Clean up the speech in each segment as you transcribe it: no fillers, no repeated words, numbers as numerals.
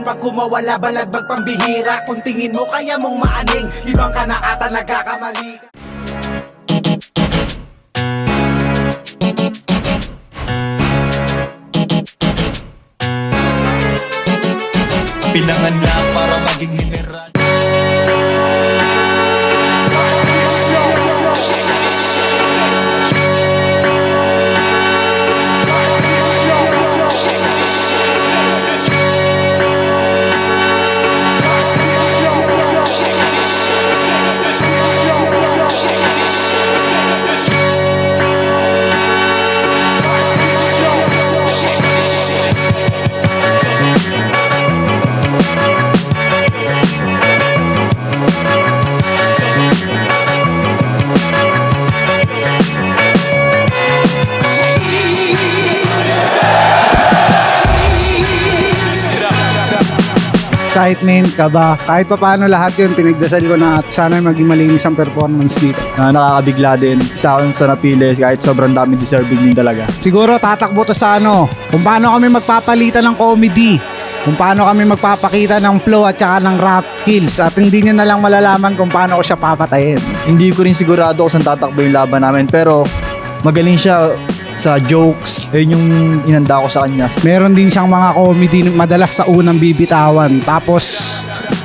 din pag kumawala balagbag pambihira. Kung tingin mo kaya mong maaning, ibang ka na ata nagkakamali. Pinanganak para maging general. Excitement, kaba, kahit pa paano lahat yun, pinagdasal ko na at sana maging malinis ang performance dito. Nakakabigla din. Isa akong sa napili kahit sobrang dami deserving din talaga. Siguro tatakbo to sa kung paano kami magpapalitan ng comedy, kung paano kami magpapakita ng flow at saka ng rap skills, at hindi nyo na lang malalaman kung paano ko siya papatayin. Hindi ko rin sigurado kung saan tatakbo yung laban namin, pero magaling siya sa jokes. Yun yung inanda ko sa kanya. Meron din siyang mga comedy madalas sa unang bibitawan. Tapos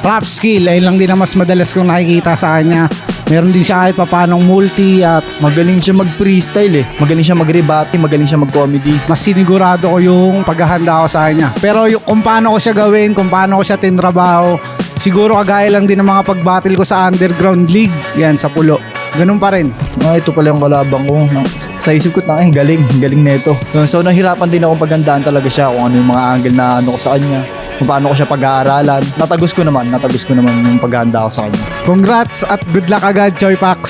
rap skill, ayun lang din ang mas madalas kong nakikita sa kanya. Meron din siya kahit papanong multi at Magaling siya mag-freestyle Magaling siya mag-rebate, magaling siya mag-comedy. mas sinigurado ko yung paghahanda ko sa kanya. Pero kung paano ko siya gawin, kung paano ko siya tinrabaho, siguro kagaya lang din ng mga pag-battle ko sa underground league. Yan, sa Pulo. Ganun pa rin. Ito pala yung kalabang ko. Sa isip ko, galing neto. So nahirapan din akong paghandaan talaga siya kung ano yung mga angle na ko sa kanya, kung paano ko siya pag-aaralan. Natagos ko naman yung paghahanda ko sa kanya. Congrats at good luck agad, Choy Pax.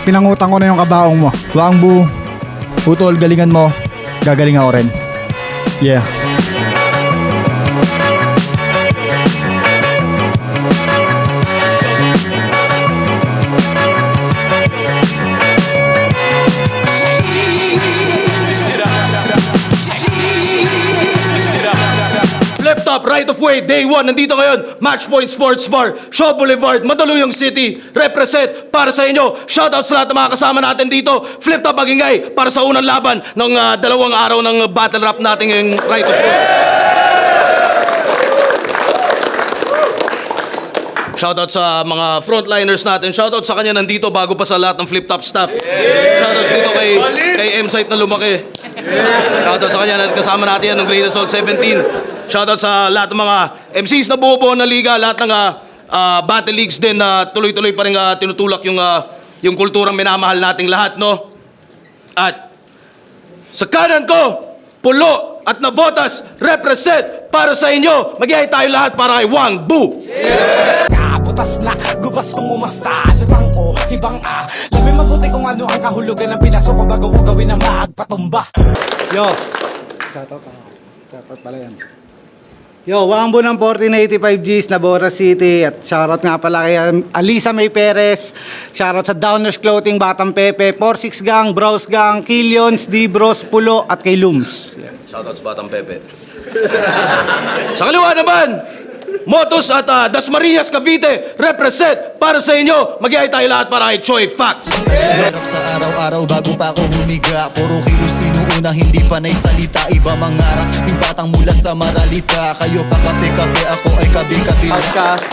Pinangutang ko na yung kabaong mo. Wangbu, Utol, galingan mo. Gagaling ako rin. Yeah. Flip Top, Right of Way, Day 1. Nandito ngayon, Matchpoint Sports Bar, Shaw Boulevard, Mandaluyong City. Represent para sa inyo. Shoutout sa lahat ng mga kasama natin dito. Flip Top Magingay para sa unang laban ng 2 araw ng battle rap natin ngayong Right of Way. Shoutout sa mga frontliners natin. Shoutout sa kanya nandito bago pa sa lahat ng Flip Top staff. Shoutout dito kay M-Site na lumaki. Shoutout sa kanya, kasama natin yan ng Great Assault 17. Shoutout sa lahat ng mga MCs na buo na liga, lahat ng battle leagues din na tuloy-tuloy pa rin tinutulak yung kulturang minamahal nating lahat, no? At sa kanan ko, Pulo at Navotas represent para sa inyo. Mag-ihay tayo lahat para kay Wang Bu. Butas na, gubas kong umasta. Lutang o, ibang Lamin mabuti kung ano ang kahulugan ng pinasok ko bago ko gawin na maagpatumba. Yo, shoutout pala yan. Yo, Wangbo ng 1485 Gs, Nabora City. At shoutout nga pala kay Alisa May Perez. Shoutout sa Downers Clothing, Batang Pepe, 46 Gang, Bros Gang, Killions, D-Bros, Pulo at kay Looms. Shoutout sa Batang Pepe. Sa kaliwa naman, Motos at Dasmariñas Cavite represent para sa inyo. Mag-ihay tayo lahat para kay Choy Fax. Hirap sa araw-araw bago pa ako humiga. Puro kilos tinuuna, hindi panay salita. Iba mangarap, yung batang mula sa Maralita. Kayo pa kape-kape, ako ay kabi-kabi. Podcast,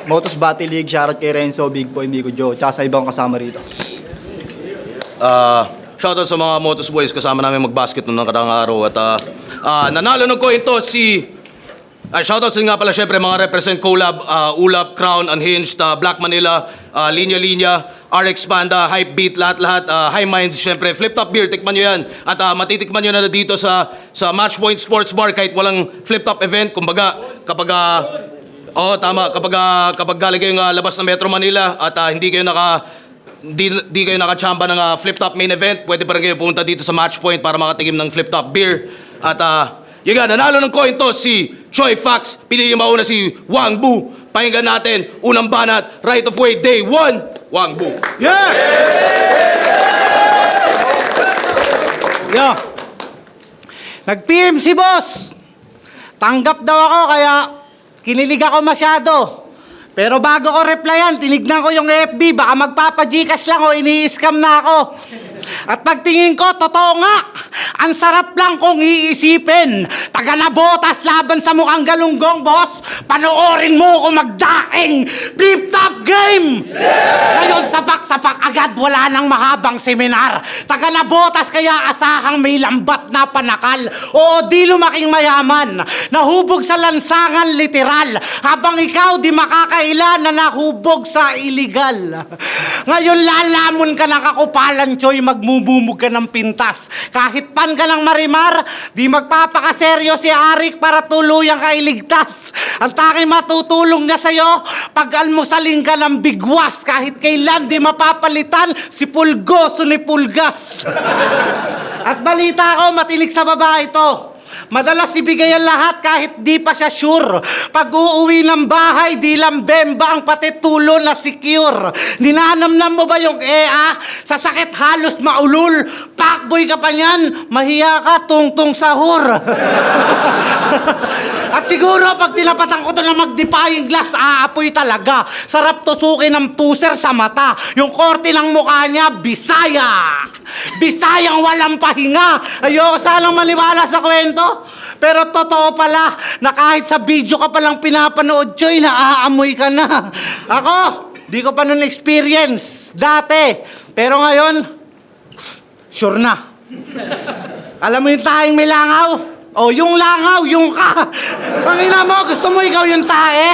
Motos Battle League, shoutout kay Renzo, Big Boy, Migo Joe, tsaka sa ibang kasama rito. Shoutout sa mga Motos Boys, kasama namin mag-basket noong nakaraang araw. At nanalo ng coin to si... shoutout sa nga pala syempre mga represent Collab, Ulap, Crown, Unhinged, Black Manila, Linya Linya, RX Panda, Hype Beat, lahat-lahat, High Minds, syempre Flip Top Beer, tikman nyo yan. At matitikman nyo na dito sa Matchpoint Sports Bar kahit walang Flip Top event. Kumbaga, kapag kapag galing kayong labas ng Metro Manila at hindi kayo nakachamba ng Flip Top main event, pwede pa rin kayo pumunta dito sa Matchpoint para makatikim ng Flip Top Beer. At yun nga, nanalo ng coin to si Choy Fax. Pinili mauna si Wang Bu. Pakinggan natin, unang banat, Right of Way, Day 1, Wang Bu. Yeah! Yo! Nag-PM si boss! Tanggap daw ako kaya kinilig ako masyado. Pero bago ko replyan, tinignan ko yung FB, baka magpapa-Gcash lang o ini-scam na ako. At pagtingin ko, totoo nga, ang sarap lang kung iisipin. Taga Nabotas laban sa mukhang galunggong, boss. Panoorin mo kung magdaing flip-top game! Ngayon, sapak-sapak agad, wala nang mahabang seminar. Taga Nabotas kaya asahang may lambat na panakal. Oo, di lumaking mayaman. Nahubog sa lansangan literal. Habang ikaw di makakailan na nahubog sa iligal. Ngayon, lalamon ka ng kakupalan, Choy, magmumumog ka ng pintas. Kahit pan ka ng marimar, di magpapakaseryo si Arik para tuluyang kailigtas. Ang tanging matutulong niya sa'yo, pag-almusalin ka ng bigwas. Kahit kailan di mapapalitan, si Pulgoso ni Pulgas. At balita ko, matinig sa babae ito. Madalas ibigay ang lahat kahit di pa siya sure. Pag uuwi ng bahay, di lang bemba ang pati tulo na secure. Ninanamnam mo ba yung EA? Sa sakit halos maulul. Pakboy ka pa niyan, mahiya ka tungtong sahur. At siguro pag tinapatan ko to na mag-defying glass, aapoy talaga. Sarap tusukin ng puser sa mata. Yung korte ng mukha niya, Bisaya. Bisayang walang pahinga. Ayoko sanang maniwala sa kwento. Pero totoo pala na kahit sa video ka palang pinapanood, Choy, naaamoy ka na. Ako, di ko pa nun experience dati. Pero ngayon, sure na. Alam mo yung tahing may langaw? O, yung langaw, yung ka. Pangina mo, gusto mo ikaw yung tae?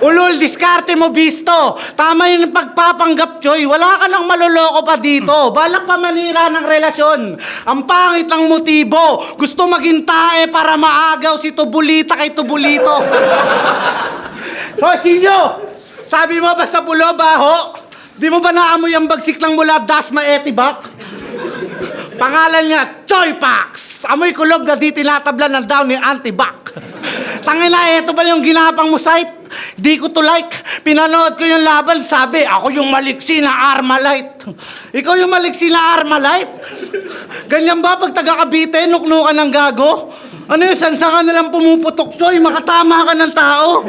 Ulul, diskarte mo, bisto. Tama yung pagpapanggap, Choy. Wala ka nang maloloko pa dito. Balak pa manira ng relasyon. Ang pangit ng motibo. Gusto maging tae para maagaw si Tubulita kay Tubulito. So, Silyo, sabi mo basta pulo, baho? Di mo ba naamoy ang bagsik ng mula Dasma Etibak? Pangalan niya, Choy Pax. Amoy kulog na di tinatablan ng down ni Antibac. Tangina, eto ba yung ginapang mo site? Di ko to like. Pinanood ko yung laban, sabi, ako yung maliksi na Armalite. Ikaw yung maliksi na Armalite? Ganyan ba pag taga Cavite, nuknukan ng gago? Ano yung sansangan nalang pumuputok, Choy? Makatama ka ng tao.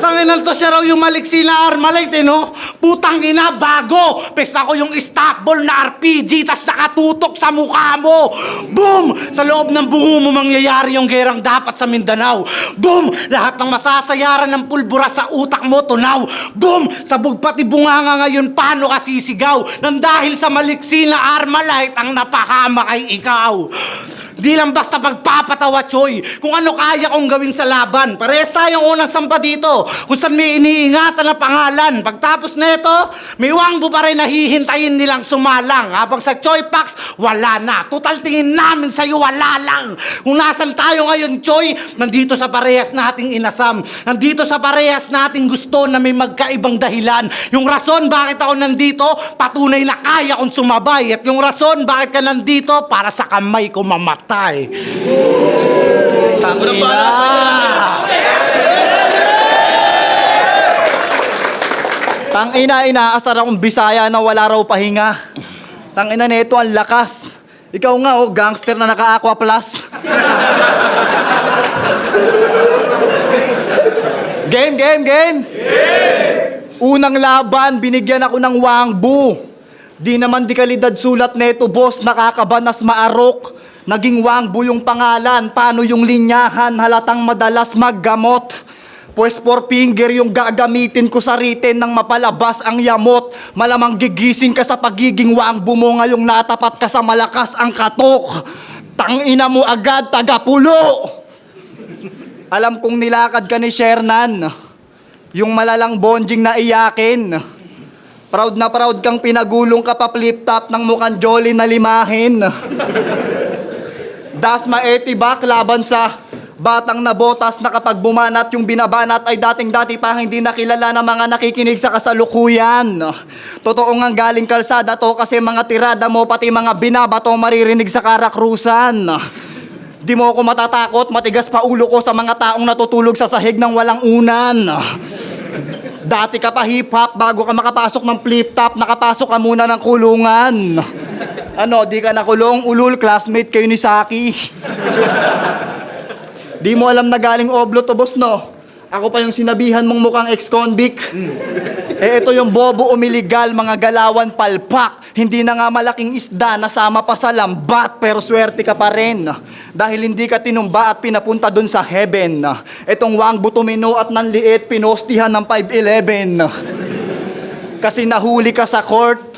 Tanginan to siya raw yung maliksi na Armalite, no? Putang ina, bago! Pes ako yung stopball na RPG, tas nakatutok sa mukha mo! Boom! Sa loob ng bungo mo mangyayari yung gerang dapat sa Mindanao. Boom! Lahat ng masasayaran ng pulbura sa utak mo, tunaw. Boom! Sa bugpati bunganga ngayon, paano ka sisigaw? Nang dahil sa maliksi na Armalite, ang napahama kay ikaw. Di lang basta pagpapatawa, Choy. Kung ano kaya kong gawin sa laban. Parehas tayong unang sampa dito. Kung saan may iniingatan na pangalan. Pagtapos na ito, may wangbo pa rin na hihintayin nilang sumalang. Habang sa Choy Pax, wala na. Total tingin namin sa'yo, wala lang. Kung nasan tayo ngayon, Choy, nandito sa parehas nating inasam. Nandito sa parehas nating gusto na may magkaibang dahilan. Yung rason bakit ako nandito, patunay na kaya kong sumabay. At yung rason bakit ka nandito, para sa kamay ko mamatay. Unang bala. Tangina, inaasar akong Bisaya na wala raw pahinga. Tangina nito ang lakas. Ikaw nga, oh, gangster na naka-aqua plus. Game! Unang laban, binigyan ako ng wangbu. Di naman di kalidad sulat neto, boss, nakakabanas maarok. Naging wangbu yung pangalan, paano yung linyahan, halatang madalas maggamot. Pues four finger yung gagamitin ko sa written nang mapalabas ang yamot. Malamang gigising ka sa pagiging wangbu mo ngayong natapat ka sa malakas ang katok. Tangina mo agad, tagapulo! Alam kong nilakad ka ni Shernan, yung malalang bonjing na iyakin. Proud na proud kang pinagulong ka pa flip-top ng mukhang jolly na limahin. Dasma Etibak laban sa batang Nabotas na kapag bumanat yung binabanat ay dating-dati pa hindi nakilala ng mga nakikinig sa kasalukuyan. Totoo nga galing kalsada to kasi mga tirada mo pati mga binabato maririnig sa karakrusan. Di mo ako matatakot, matigas pa ulo ko sa mga taong natutulog sa sahig ng walang unan. Dati ka pa hip-hop bago ka makapasok ng flip-top, nakapasok ka muna ng kulungan. Ano, di ka nakulong, ulul, classmate kayo ni Saki. Di mo alam na galing Oblo to, boss, no? Ako pa yung sinabihan mong mukhang ex-convict. Ito yung bobo umiligal, mga galawan palpak. Hindi na nga malaking isda, nasama pa sa lambat, pero swerte ka pa rin. Dahil hindi ka tinumba at pinapunta dun sa heaven. Itong Wang Butumino at nanliit, pinostihan ng 5'11". Kasi nahuli ka sa court.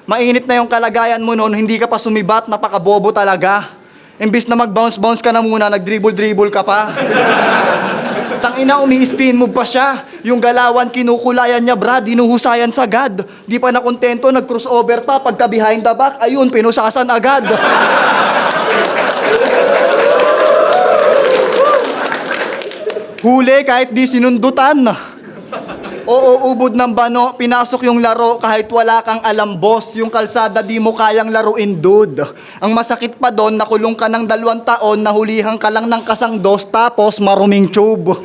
Mainit na yung kalagayan mo noon, hindi ka pa sumibat, napakabobo talaga. Imbis na mag-bounce-bounce ka na muna, nag-dribble-dribble ka pa. Tangina, umi-spin move pa siya. Yung galawan, kinukulayan niya, brad, hinuhusayan sagad. Di pa nakontento, nag-crossover pa. Pagka behind the back, ayun, pinusasan agad. Huli kahit di sinundutan. Oo, ubod ng bano, pinasok yung laro kahit wala kang alam, boss. Yung kalsada di mo kayang laruin, dude. Ang masakit pa doon, nakulong ka ng 2 taon, nahulihan ka lang ng kasangdos, tapos maruming tube.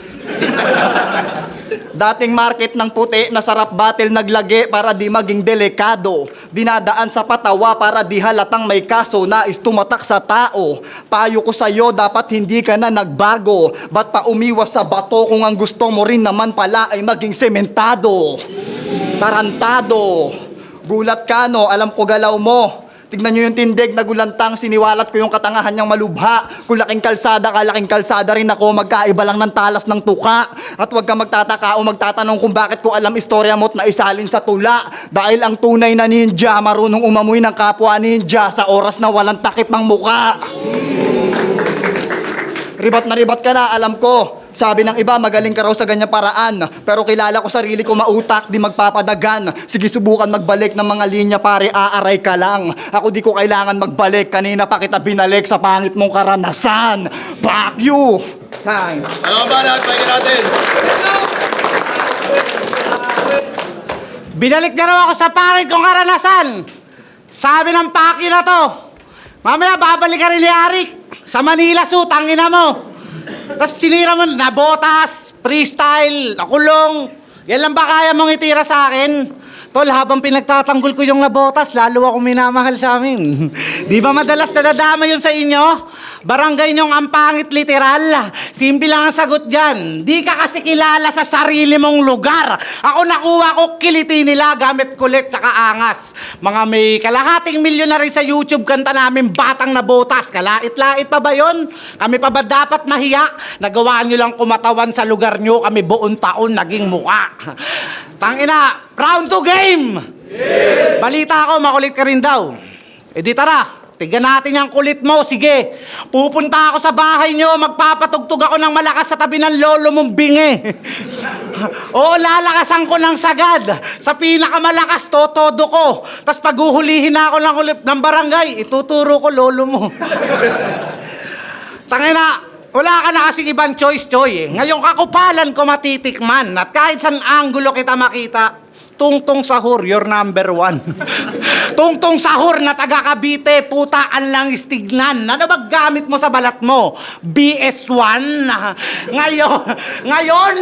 Dating market ng puti, nasarap battle naglagi para di maging delikado. Dinadaan sa patawa para di halatang may kaso, nais tumatak sa tao. Payo ko sa'yo, dapat hindi ka na nagbago. Ba't pa umiwas sa bato kung ang gusto mo rin naman pala ay maging sementado? Tarantado. Gulat ka, no? Alam ko galaw mo. Tignan nyo yung tindig na gulantang, siniwalat ko yung katangahan niyang malubha. Kung laking kalsada ka, laking kalsada rin ako, magkaiba lang ng talas ng tuka. At huwag ka magtataka o magtatanong kung bakit ko alam istorya mo't naisalin sa tula. Dahil ang tunay na ninja, marunong umamoy ng kapwa ninja sa oras na walang takip ang muka. Ribat na ribat ka na, alam ko. Sabi ng iba, magaling ka raw sa ganyang paraan. Pero kilala ko sarili ko mautak, di magpapadagan. Sige, subukan magbalik ng mga linya, pare, aaray ka lang. Ako di ko kailangan magbalik, kanina pa kita binalik sa pangit mong karanasan. Fuck you! Time. Ano ba lahat? Pakinggan natin. Binalik niya raw ako sa pangit kong karanasan. Sabi ng paki na to, mamaya babalik ka rin ni Arik sa Manila Zoo, tangina mo. Tapos sinira mo, nabotas, freestyle, nakulong. Yan lang ba kaya mong itira sa akin? Tol, habang pinagtatanggol ko yung nabotas, lalo akong minamahal sa amin. Di ba madalas nadadama yun sa inyo? Barangay niyong ang pangit literal. Simple lang ang sagot dyan. Di ka kasi kilala sa sarili mong lugar. Ako nakuha ko kiliti nila gamit kulit tsaka angas. Mga may kalahating milyon na rin sa YouTube kanta namin, Batang Nabotas. Kalait-lait pa ba yun? Kami pa ba dapat mahiya? Nagawaan nyo lang kumatawan sa lugar nyo, kami buong taon naging muka. Tangina, round 2 game! Balita ko, makulit ka rin daw. E di tara. Tignan natin yung kulit mo, sige. Pupunta ako sa bahay nyo, magpapatugtog ako ng malakas sa tabi ng lolo mong bingi. Oo, lalakasan ko ng sagad. Sa pinakamalakas, totodo ko. Tapos paghuhulihin na ako ng barangay, ituturo ko lolo mo. Tangina, wala ka na kasing ibang choice, Choy. Ngayong kakupalan ko matitikman. At kahit saan anggulo kita makita, Tungtong Sahur, your number 1. Tungtong Sahur na taga Cavite, putaan lang istignan. Ano ba gamit mo sa balat mo? BS1? Ngayon,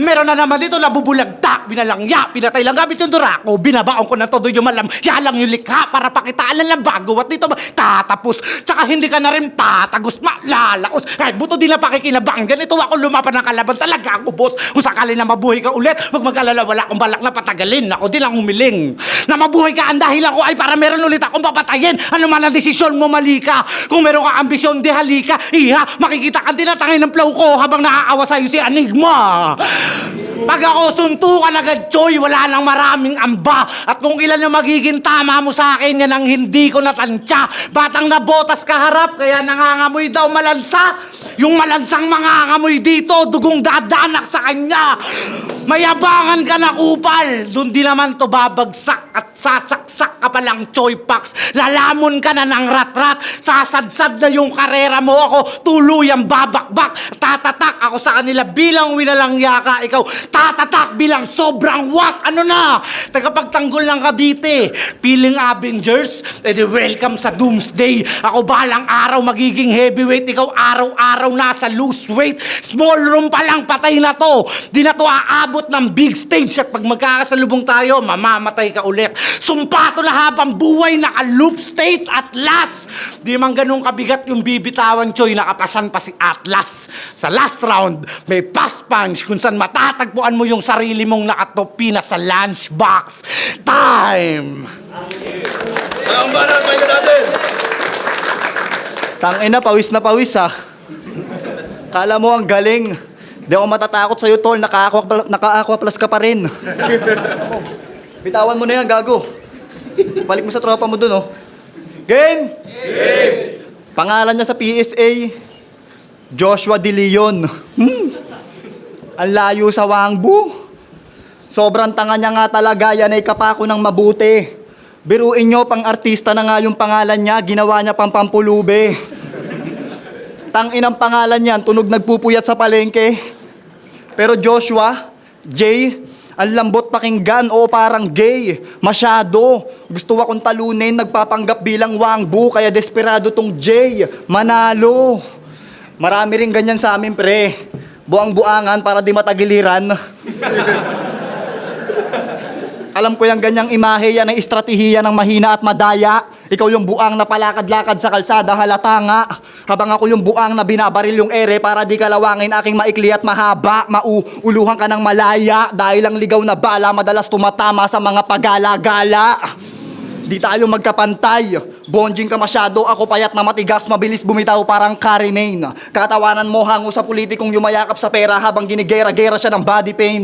meron na naman dito nabubulagta, binalangya, pinatay lang gamit yung durako, binabaon ko ng todo yung malam, yalang yung likha para pakitaan lang bago. At dito tatapos, tsaka hindi ka na rin tatagos, malalaos. Kahit buto din na pakikinabang, ganito ako lumapan ng kalaban, talaga ako, boss. Kung sakali na mabuhay ka ulit, wag mag-alala, wala akong balak na patagalin. Ako din lang humiling. Na mabuhay ka, ang dahilan ko ay para meron ulit akong papatayin. Ano man ang desisyon mo, mali ka. Kung meron ka ambisyon, di halika. Iha, makikita ka din na tangin ng flow ko habang nakakawa sa'yo si Enigma. Pag ako suntukan agad, Choy, wala nang maraming amba. At kung ilan yung magiging tama mo sa akin, yan ang hindi ko natansya. Batang Nabotas kaharap, kaya nangangamoy daw malansa. Yung malansang mangangamoy dito, dugong dadanak sa kanya. Mayabangan ka na, kupal. Doon di naman to babagsak at sasaksak ka palang Choy Pax. Lalamon ka na ng rat-rat. Sasadsad na yung karera mo, ako tuluyang babakbak. Tatatak ako sa kanila bilang winalangya ka. Ikaw tatatak bilang sobrang wak. Ano na? Tagapagtanggol ng Cavite. Feeling Avengers? Edi welcome sa Doomsday. Ako balang araw magiging heavyweight. Ikaw araw-araw nasa loose weight. Small room pa lang, patay na to. Di na to aabot ng big stage. At pag magkakasalubong tayo, mamamatay ka ulit. Sumpato na habang buhay, naka-loop state, Atlas. Di man ganun kabigat yung bibitawan, Choy, nakapasan pa si Atlas. Sa last round, may pass punch kung saan matatagpuan mo yung sarili mong nakatopi na sa lunchbox. Time! Ang banat, pahinga natin. Tangina, pawis na pawis ha. Kala mo ang galing. Di ako matatakot sa'yo, tol. Naka-aqua plus ka pa rin. Bitawan mo na yan, gago. Balik mo sa tropa mo dun, oh. Game! Pangalan niya sa PSA, Joshua De Leon. Ang layo sa Wangbu. Sobrang tanga niya nga talaga, yan ay kapako ng mabuti. Biruin nyo, pang artista na nga yung pangalan niya, ginawa niya pang pampulube. Tanginang pangalan niyan, tunog nagpupuyat sa palengke. Pero Joshua, Jay, ang lambot pakinggan, o parang gay. Masyado. Gusto akong talunin, nagpapanggap bilang Wangbu, kaya desperado tong Jay. Manalo. Marami rin ganyan sa amin, pre. Buang-buangan para di matagiliran. Alam ko yung ganyang imahe, yan ang estratehiya ng mahina at madaya. Ikaw yung buang na palakad-lakad sa kalsada, halata nga. Habang ako yung buang na binabaril yung ere para di kalawangin aking maikli at mahaba. Mauluhan ka ng malaya dahil ang ligaw na bala madalas tumatama sa mga pagala-gala. Di tayo magkapantay. Bonjing ka masyado, ako payat na matigas, mabilis bumitaw parang Karimane. Katawanan mo hango sa politikong yumayakap sa pera habang ginigera-gera siya ng body pain.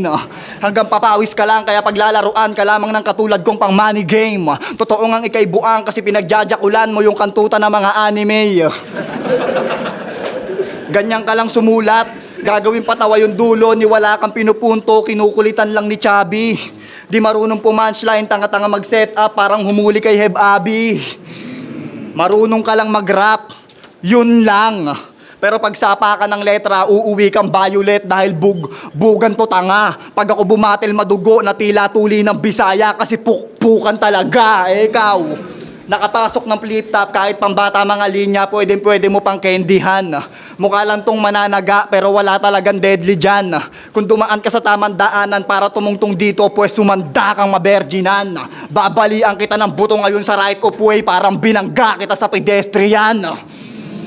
Hanggang papawis ka lang, kaya paglalaruan ka lamang ng katulad kong pang money game. Totoo ngang ikay buang kasi pinagjajakulan mo yung kantuta ng mga anime. Ganyan ka lang sumulat, gagawin patawa yung dulo, ni wala kang pinupunto, kinukulitan lang ni Chubby. Di marunong pumunchline, tanga-tanga mag-set up, parang humuli kay Heb Abi. Marunong ka lang mag-rap, yun lang. Pero pag sapa ka ng letra, uuwi kang violet dahil bugan to tanga. Pag ako bumatil madugo na tila tuli ng Bisaya kasi pukpukan talaga. Ikaw, nakapasok ng flip-top kahit pambata mga linya, pwede mo pang candyhan. Mukha lang tong mananaga pero wala talagang deadly dyan. Kung dumaan ka sa tamang daanan para tumungtong dito, pues sumanda kang maberginan. Babalian kita ng buto ngayon sa right of way, parang binangga kita sa pedestrian.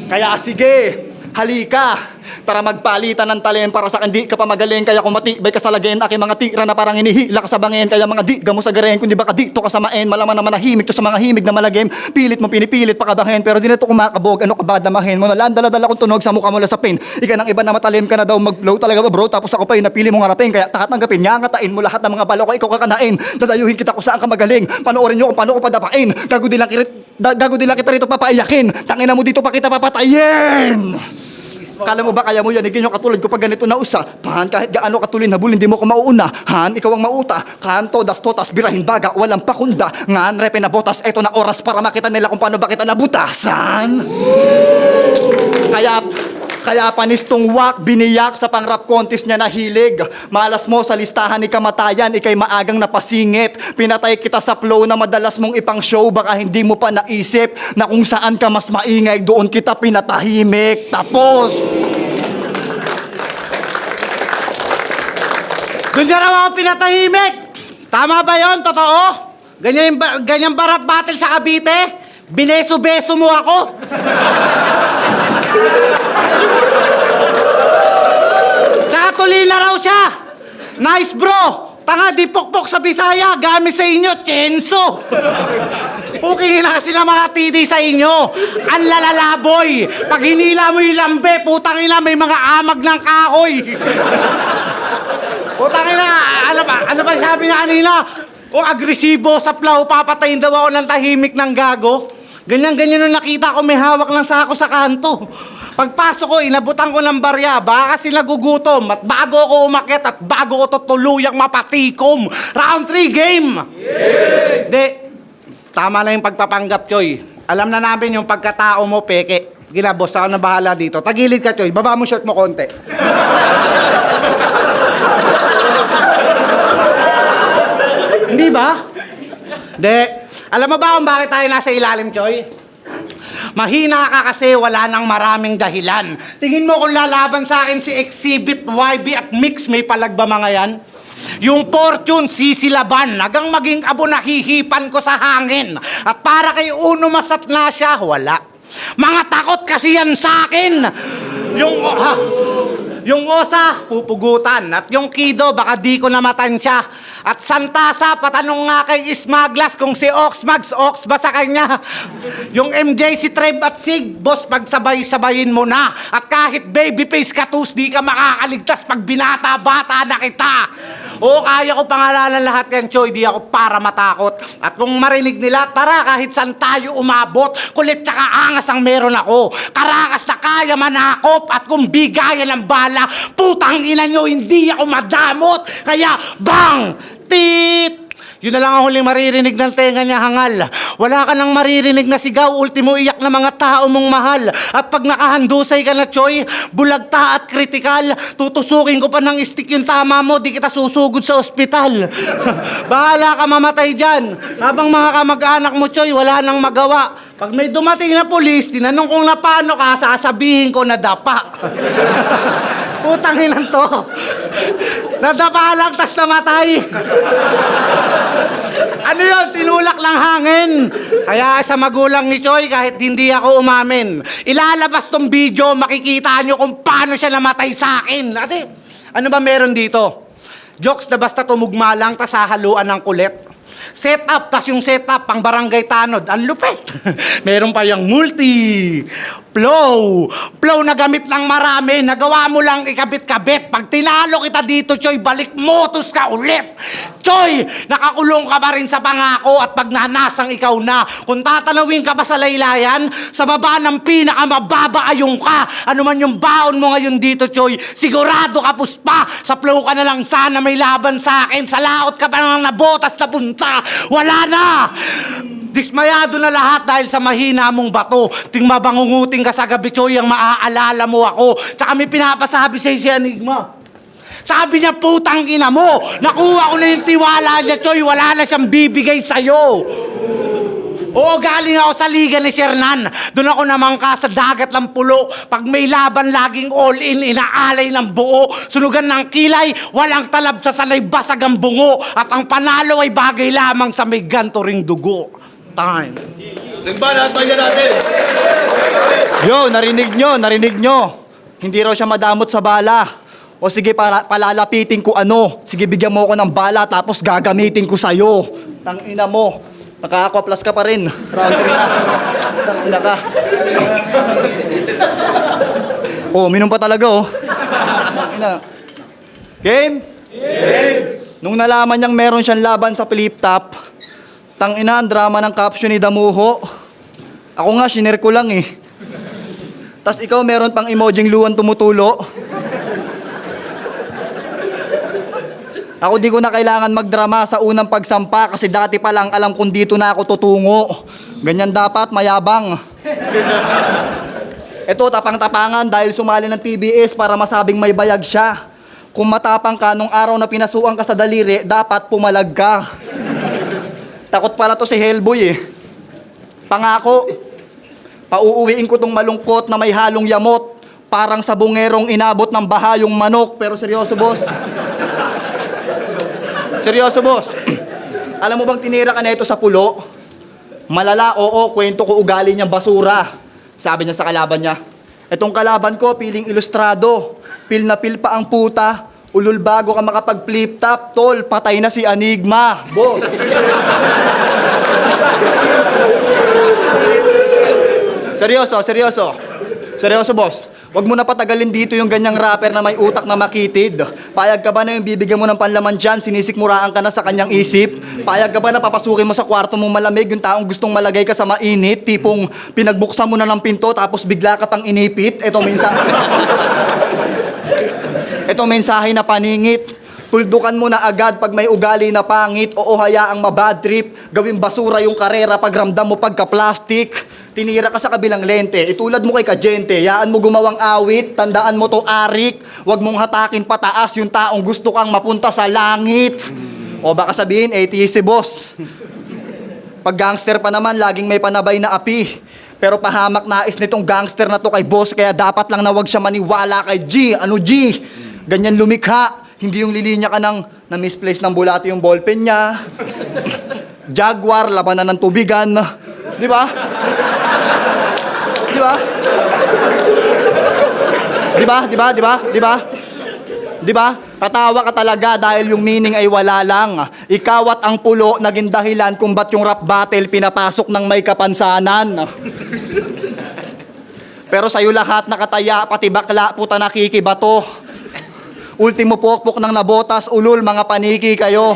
Kaya sige, halika, tara magpalitan ng talent para sa hindi ka pa magaling. Kaya kung matibay ka sa lagin, aking mga tira na parang hinihila ka sa bangin. Kaya mga di gamo sa garen, kung di ba ka dito ka samain. Malaman na manahimik to sa mga himig na malagim. Pilit mo pinipilit pakabangin, pero di na ito kumakabog. Ano ka ba damahin mo? Nalan dala-dala kong tunog sa mukha mo lasapin. Ika ng iba na matalim ka na daw mag-blow talaga ba bro? Tapos ako pa yung napili mong harapin. Kaya tatanggapin niya, ngatain mo lahat ng mga balo ko, ikaw kakanain. Dadayuhin kita kung saan ka magaling. Panoorin niyo kung paano ko padapain. Gago din lang kita rito papaiyakin. Tangina mo dito pa kita papatayin. Kala mo ba kaya mo yan? Higin yung katulad ko pag ganito na usa. Han, kahit gaano katulin habulin, hindi mo ko mauuna. Han, ikaw ang mauta. Kanto, totas, birahin baga, walang pakunda. Ngan, repe na botas, eto na oras para makita nila kung paano ba kita nabutasan. Kaya panistong wak, biniyak sa pang-rap contest niya na hilig. Malas mo sa listahan ni kamatayan, ikay maagang napasingit. Pinatay kita sa flow na madalas mong ipang show, baka hindi mo pa naisip na kung saan ka mas maingay, doon kita pinatahimik. Tapos! Doon niya raw ako pinatahimik. Tama ba yon? Totoo? Ganyan ba rap battle sa Cavite? Bineso-beso mo ako? Tsaka tuli na raw siya. Nice bro. Tanga di pokpok sa Bisaya. Gamit sa inyo, Chenso. Pukingin na kasi ng mga tidi sa inyo. Ang lalalaboy. Pag hinila mo yung lambe, putang ina, may mga amag ng kahoy. Putang ina, ano ba sabi na kanina? Kung agresibo sa plow, papatayin daw ako ng tahimik ng gago. Ganyan-ganyan nung nakita ko, may hawak lang sa ako sa kanto. Pagpasok ko, inabutan ko ng barya, baka kasi nagugutom. At bago ako umakyat at bago ko tutuluyang mapatikom. Round 3 game! Yeah! De, tama na yung pagpapanggap, Choy. Alam na namin yung pagkatao mo, peke. Gila, boss, ako na bahala dito. Tagilid ka, Choy. Baba mo shirt mo konti. Hindi ba? De, alam mo ba kung bakit tayo nasa ilalim, Choy? Mahina ka kasi wala nang maraming dahilan. Tingin mo kung lalaban sa akin si Exhibit, YB at Mix, may palag ba mga yan? Yung fortune sisilaban hanggang maging abo na hihipan ko sa hangin. At para kay Uno Masatna siya, wala. Mga takot kasi yan sa akin. Yung osa, pupugutan. At yung kido, baka di ko namatan siya. At Santasa, patanong nga kay Ismaglas kung si Oxmags, Ox ba sa kanya? Yung MJ, si Trev at Sig, boss, pagsabay-sabayin mo na. At kahit babyface katus, di ka makakaligtas pag binata-bata na kita. Oo, kaya ko pangalanan lahat yan, Choy, di ako para matakot. At kung marinig nila, tara, kahit saan tayo umabot, kulit tsaka angas ang meron ako. Karakas na kaya manakop, at kung bigayan ng bala, putang ina nyo, hindi ako madamot. Kaya, bang! Tit! Yun na lang ang huling maririnig ng tenga niya, hangal. Wala ka nang maririnig na sigaw, ultimo iyak na mga tao mong mahal. At pag nakahandusay ka na, Choy, bulagta at kritikal, tutusukin ko pa ng stick yung tama mo, di kita susugod sa ospital. Bahala ka mamatay dyan. Habang mga kamag-anak mo, Choy, wala nang magawa. Pag may dumating na pulis, tinanong kong na paano ka, sasabihin ko na dapa. Putang inan to. Nadapa lang, tas namatay. Ano yun? Tinulak lang hangin. Kaya sa magulang ni Choy, kahit hindi ako umamin, ilalabas tong video, makikita nyo kung paano siya namatay sa akin. Kasi, ano ba meron dito? Jokes na basta tumugma lang, tas hahaluan ng kulit. Setup, tas yung setup, pang barangay tanod. Ang lupit. Meron pa yung multi. Flow na gamit lang marami. Nagawa mo lang ikabit-kabit. Pag tinalo kita dito, Choy, balik motos ka ulit. Choy, nakakulong ka pa rin sa pangako. At pag nanasang ikaw na, kung tatanawin ka pa sa laylayan, sa baba ng pinakamababa ayong ka. Ano man yung baon mo ngayon dito, Choy, sigurado ka puspa. Sa flow ka na lang sana may laban sa akin. Sa laot ka pa nang nabotas na punta. Wala na! Dismayado na lahat dahil sa mahina mong bato. Ting mabangunguting ka sa gabi, Choy, ang maaalala mo ako. Tsaka may pinapasabi sa'yo si Enigma. Sabi niya, putang ina mo, nakuha ko na yung tiwala niya, Choy, wala na siyang bibigay sa'yo. Oo, galing ako sa liga ni Shernan. Doon ako namangka sa dagat ng pulo. Pag may laban, laging all-in, inaalay ng buo. Sunugan ng kilay, walang talab sa salay, basag ang bungo. At ang panalo ay bagay lamang sa may ganto ring dugo. Time. Nagbanat, bagyan natin. Yo, narinig nyo. Hindi raw siya madamot sa bala. O sige, palalapitin ko ano. Sige, bigyan mo ako ng bala, tapos gagamitin ko sa'yo. Tangina mo. Naka-aqua-plus ka pa rin. Round 3 na. Tangina ka. Oh, minum pa talaga, oh. Tangina. Game? Game! Nung nalaman niyang meron siyang laban sa flip top, tangina, ang drama ng caption ni Damuho. Ako nga, shinare ko lang eh. Tas ikaw meron pang emojing luwan tumutulo. Ako di ko na kailangan magdrama sa unang pagsampa kasi dati pa lang alam kung dito na ako tutungo. Ganyan dapat, mayabang. Ito, tapang-tapangan dahil sumali ng TBS para masabing may bayag siya. Kung matapang ka nung araw na pinasuan ka sa daliri, dapat pumalag ka. Takot pala to si Hellboy eh. Pangako, pauuwiin ko tong malungkot na may halong yamot. Parang sa bungerong inabot ng baha yung manok. Pero seryoso, boss. Seryoso, boss. Alam mo bang tinira ka na ito sa pulo? Malala, oo, kwento ko ugali niyang basura. Sabi niya sa kalaban niya, etong kalaban ko, piling ilustrado. Pil na pil pa ang puta. Ulul bago ka makapag-flip top, tol, patay na si Enigma. Boss. Seryoso, boss. Huwag mo na patagalin dito yung ganyang rapper na may utak na makitid. Payag ka ba na yung bibigyan mo ng panlaman dyan, sinisikmuraan ka na sa kanyang isip? Payag ka ba na papasukin mo sa kwarto mong malamig yung taong gustong malagay ka sa mainit? Tipong pinagbuksan mo na ng pinto tapos bigla ka pang inipit? Ito mensahe na paningit. Tuldukan mo na agad pag may ugali na pangit. Oo, hayaang mabad trip. Gawing basura yung karera pag ramdam mo pagka-plastic. Tinira ka sa kabilang lente. Itulad mo kay Kajente. Yaan mo gumawang awit. Tandaan mo to, Arik. Huwag mong hatakin pataas yung taong gusto kang mapunta sa langit. O baka sabihin, ATC boss. Pag gangster pa naman, laging may panabay na api. Pero pahamak nais nitong gangster na to kay boss. Kaya dapat lang na wag siya maniwala kay G. Ano G? Ganyan lumikha. Hindi yung lilinya ka ng na-misplace ng bulati yung ballpen niya. Jaguar, labanan ng tubigan. Di ba? Di ba? Di ba? Di ba? Di ba? Di ba? Di ba? Tatawa ka talaga dahil yung meaning ay wala lang. Ikaw at ang pulo naging dahilan kung ba't yung rap battle pinapasok ng may kapansanan. Pero sa'yo lahat nakataya, pati bakla, puta nakikibato. Ultimo pokpok ng nabotas, ulul, mga paniki kayo.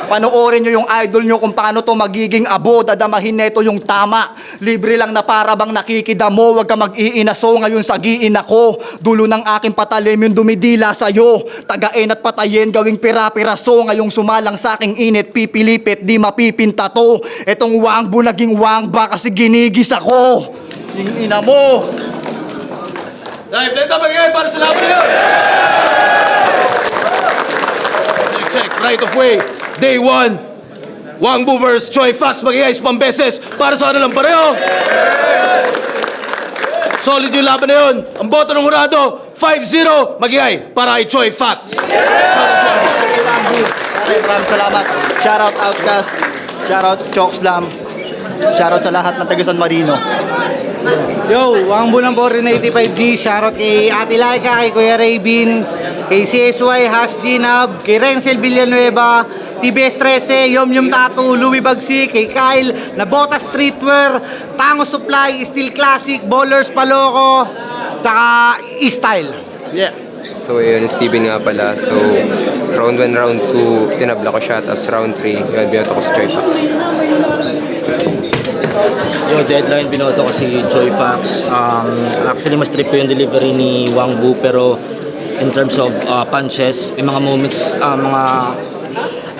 Panoorin nyo yung idol nyo kung paano to magiging abo, dadamahin neto yung tama. Libre lang na para bang nakikidamo, wag ka mag-iinaso, ngayon sagiin ako. Dulo ng aking patalim yung dumidila sa'yo. Tagain at patayin, gawing pira-piraso, ngayong sumalang sa aking init, pipilipit, di mapipinta to. Etong wangbo naging wangba kasi ginigis ako. Yung ina mo. Dahil flip top again para sa laban na yun. Check, right of way. Day 1. Wangbu vs. Choi Fox mag-iayos pang beses para sa kanilang pareho. Solid yung laban na yun. Ang boto ng hurado, 5-0 mag-iay para kay Choi Fox. Maraming salamat. Shoutout Outcast. Shoutout Chokeslam. Shoutout sa lahat ng taga San Marino. Yo, Wangbo ng 1485G, shoutout kay Ate Laika, kay Kuya Raybin, kay CSY, Hash Ginab, kay Renzel Villanueva, TBS 13, Yom Yom Tattoo, Louie Bagsi, kay Kyle, Nabota Streetwear, Tango Supply, Steel Classic, Ballers Paloco, tsaka E-Style. Yeah. So yun, Steven nga pala. So round 1, round 2, tinabla ko siya. Tapos round 3, yun, binoto ko si Choi Fox. Yung deadline, binoto ko si Choi Fox. Actually, mas trip ko yung delivery ni Wangbu, pero in terms of punches, may mga moments,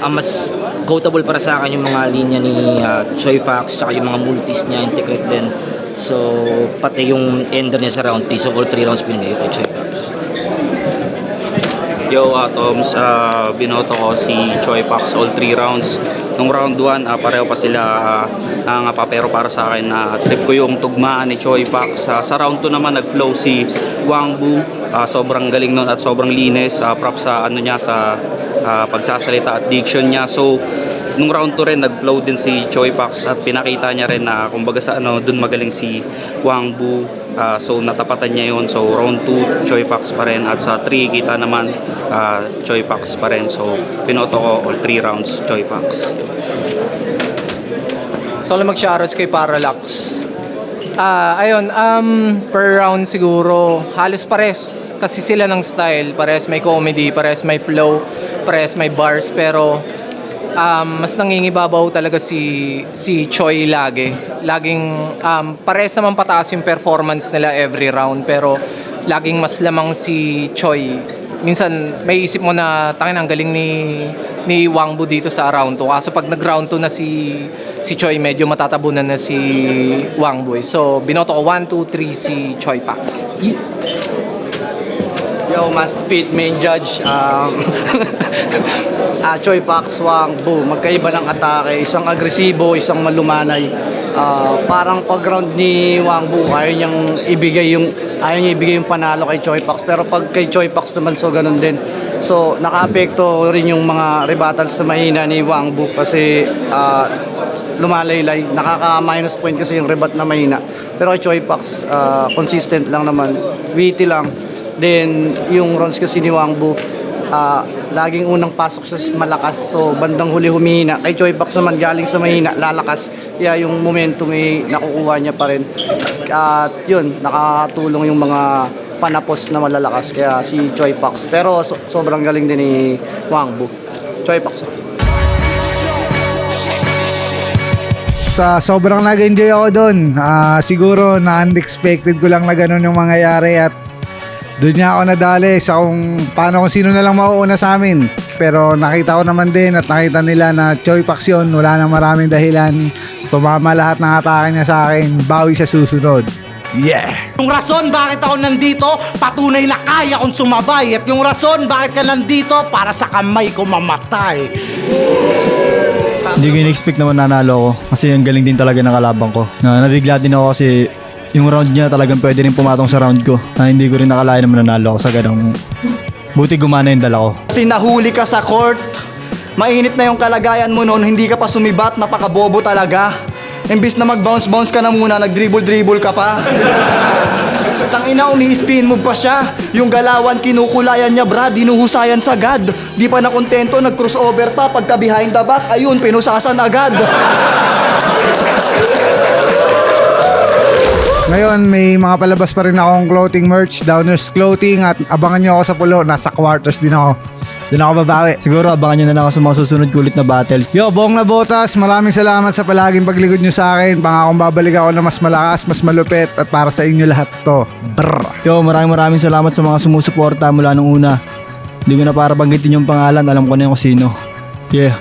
mas quotable para sa akin yung mga linya ni Choi Fox, tsaka yung mga multis niya, integrate din. So, pati yung ender niya sa round 3, so all 3 rounds binigay kay Choi Fox. Yo, Toms, binoto ko si Choi Fox all 3 rounds. Nung round 1, pareho pa sila pero para sa akin, trip ko yung tugmaan ni Choi Fox. Sa round 2 naman, nag-flow si Wangbu. Sobrang galing nun at sobrang linis. Props sa niya, sa pagsasalita at diction niya. So, nung round 2 rin, nag-flow din si Choi Fox at pinakita niya rin na kumbaga sa dun magaling si Wangbu. So natapatan niya yun. So round 2, Choi Fox pa rin. At sa 3, kita naman Choi Fox pa rin. So pinoto ko all 3 rounds Choi Fox. So mag-shoutouts kay Parallax. Per round siguro halos pares kasi sila ng style. Pares may comedy, pares may flow, pares may bars, pero mas nangingibabaw talaga si Choi lagi. Laging pares naman pataas yung performance nila every round, pero laging mas lamang si Choi. Minsan may isip mo na tangin ang galing ni Wangbu dito sa round 2. Kaso pag nag-round 2 na si Choi, medyo matatabunan na si Wangbu. So binoto ko 1, 2, 3 si Choi Fox. Yo, Must Fit Main Judge. Choi Fox, Wangbu, magkaiba ng atake. Isang agresibo, isang malumanay. Parang pag-round ni Wangbu, ayaw niya ibigay yung panalo kay Choi Fox. Pero pag kay Choi Fox naman, so ganun din. So, naka-apekto rin yung mga rebuttals na mahina ni Wangbu kasi lumalaylay. Nakaka-minus point kasi yung rebut na mahina. Pero kay Choi Fox, consistent lang naman. Witty lang. Then, yung rounds kasi ni Wangbu, laging unang pasok siya malakas. So, bandang huli humihina. Kay Choi Fox naman, galing sa mahina, lalakas. Kaya yung momentum ay nakukuha niya pa rin. At yun, nakatulong yung mga panapos na malalakas. Kaya si Choi Fox. Pero sobrang galing din ni Wangbu. Choi Fox. Sobrang nag-enjoy ako doon. Siguro na-unexpected ko lang na ganun yung mangyayari at doon niya ako nadali sa kung sino na lang mauuna sa amin. Pero nakita ko naman din at nakita nila na Choi Fox yun. Wala nang maraming dahilan. Tumama lahat ng atake niya sa akin. Bawi sa susunod. Yeah! Yung rason bakit ako nandito, patunay na kaya kong sumabay. At yung rason bakit ka nandito, para sa kamay ko mamatay. Hindi ko in-expect naman nanalo ko kasi ang galing din talaga ng kalabang ko. Nabigla din ako kasi yung round niya talagang pwede rin pumatong sa round ko. Hindi ko rin nakalain na mananalo ako sa ganong Buti gumana yung dala ko. Sinahuli ka sa court. Mainit na yung kalagayan mo noon, hindi ka pa sumibat, napakabobo talaga. Imbis na mag-bounce-bounce ka na muna, nag-dribble-dribble ka pa. Tangina, umi-spin move pa siya. Yung galawan, kinukulayan niya, brad, dinuhusayan sagad. Di pa nakontento, nag-crossover pa, pagka behind the back, ayun, pinusasan agad. Ngayon, may mga palabas pa rin akong clothing merch, Downers Clothing, at abangan nyo ako sa Pulo. Nasa quarters din ako. Doon ako babawi. Siguro abangan nyo na lang ako sa mga susunod kulit na battles. Yo, Bong na Botas, maraming salamat sa palaging paglikod nyo sa akin. Pangakong babalik ako na mas malakas, mas malupit, at para sa inyo lahat to. Brr. Yo, maraming salamat sa mga sumusuporta mula nung una. Hindi ko na para banggitin yung pangalan, alam ko na yung sino. Yeah.